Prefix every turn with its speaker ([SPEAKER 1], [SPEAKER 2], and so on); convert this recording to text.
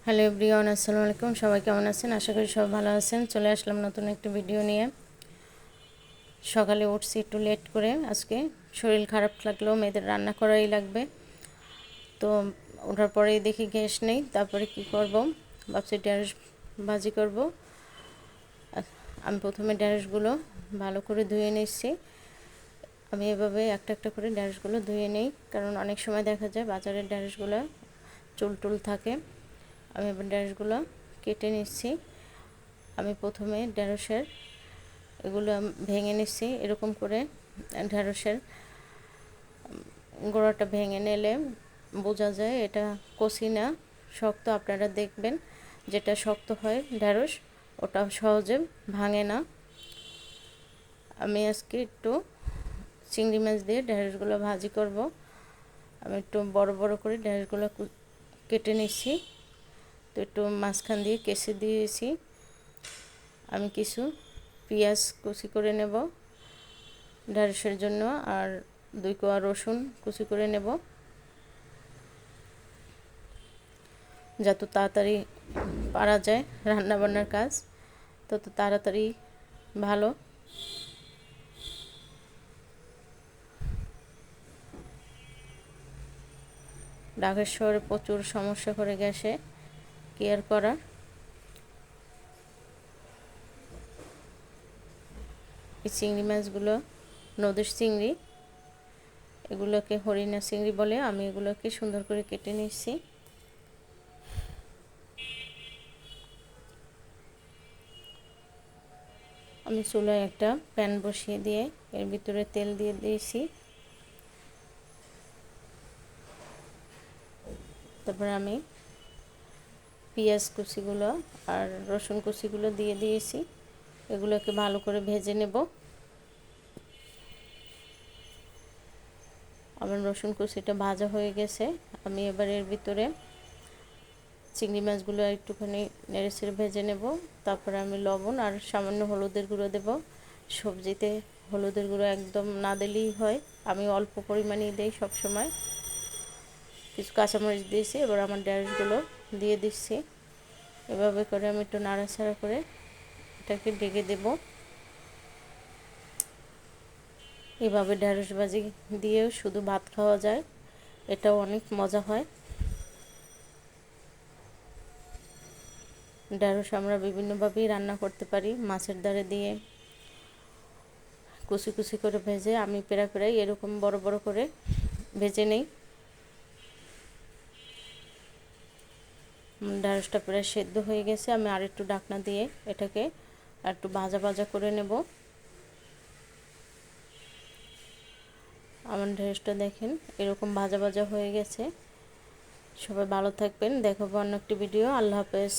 [SPEAKER 1] Hello everyone, আসসালামু আলাইকুম। সবাই কেমন আছেন? আশা করি সবাই ভালো আছেন। চলে আসলাম নতুন একটি ভিডিও নিয়ে। সকালে উঠছি একটু লেট করে, আজকে শরীর খারাপ লাগলেও মেয়েদের রান্না করাই লাগবে। তো ওঠার পরেই দেখি গ্যাস নেই, তারপরে কি করব, ভাবছি ঢেঁড়স ভাজি করব। আমি প্রথমে ঢেঁড়সগুলো ভালো করে ধুয়ে নিচ্ছি। আমি এভাবে একটা একটা করে ঢেঁড়সগুলো ধুয়ে নিই, কারণ অনেক সময় দেখা যায় বাজারের ঢেঁড়সগুলো চুল থাকে। আমি এবার ঢেঁড়সগুলো কেটে নিচ্ছি। আমি প্রথমে ঢেঁড়সের এগুলো ভেঙে নিচ্ছি এরকম করে। ঢেঁড়সের গোড়াটা ভেঙে নিলে বোঝা যায় এটা কচি না শক্ত। আপনারা দেখবেন যেটা শক্ত হয় ঢেঁড়স, ওটা সহজে ভাঙে না। আমি আজকে একটু চিংড়ি মাছ দিয়ে ঢেঁড়সগুলো ভাজি করব। আমি একটু বড় বড় করে ঢেঁড়সগুলো কেটে নিচ্ছি। তো একটু মাঝখান দিয়ে কেচে দিয়েছি। আমি কিছু পেঁয়াজ কুচি করে নেব ঢেঁড়সের জন্য, আর 2 কোয়া রসুন কুচি করে নেব, যত তাড়াতাড়ি পারা যায় রান্নাবান্নার কাজ তত তাড়াতাড়ি ভালো। ঢাকার শহরে প্রচুর সমস্যা করে গ্যাসে কেয়ার করার। এই চিংড়ি মাছগুলো নদীর চিংড়ি, এগুলোকে হরিণা চিংড়ি বলে। আমি এগুলোকে সুন্দর করে কেটে নিচ্ছি। আমি চুলায় একটা প্যান বসিয়ে দিয়ে এর ভিতরে তেল দিয়ে দিয়েছি। তারপর আমি পেঁয়াজ কুচিগুলো আর রসুন কুচিগুলো দিয়ে দিয়েছি। এগুলোকে ভালো করে ভেজে নেব। আমার রসুন কুচিটা ভাজা হয়ে গেছে। আমি এবার এর ভিতরে চিংড়ি মাছগুলো একটুখানি নেড়েচেড়ে ভেজে নেব। তারপরে আমি লবণ আর সামান্য হলুদের গুঁড়ো দেব। সবজিতে হলুদের গুঁড়ো একদম না দিলেই হয়, আমি অল্প পরিমাণেই দিই সব সময়। কিছু কাঁচামরিচ দিয়েছি। এবার আমার ঢেঁড়সগুলো দিয়ে দিচ্ছি। এভাবে করে আমি একটু নাড়াচাড়া করে এটাকে ঢেকে দেব। এভাবে ঢেঁড়স ভাজি দিয়েও শুধু ভাত খাওয়া যায়, এটাও অনেক মজা হয়। ঢেঁড়স আমরা বিভিন্নভাবেই রান্না করতে পারি। মাছের ধারে দিয়ে কুচি কুচি করে ভেজে, আমি প্রায় এরকম বড় বড় করে ভেজে নেই। ঢেঁড়সটা প্রায় সেদ্ধ হয়ে গেছে। আমি আর একটু ঢাকনা দিয়ে এটাকে একটু ভাজা ভাজা করে নেব। আমার ঢেঁড়সটা দেখেন এরকম ভাজা ভাজা হয়ে গেছে। সবাই ভালো থাকবেন, দেখাবো অন্য একটি ভিডিও। আল্লাহ হাফেজ।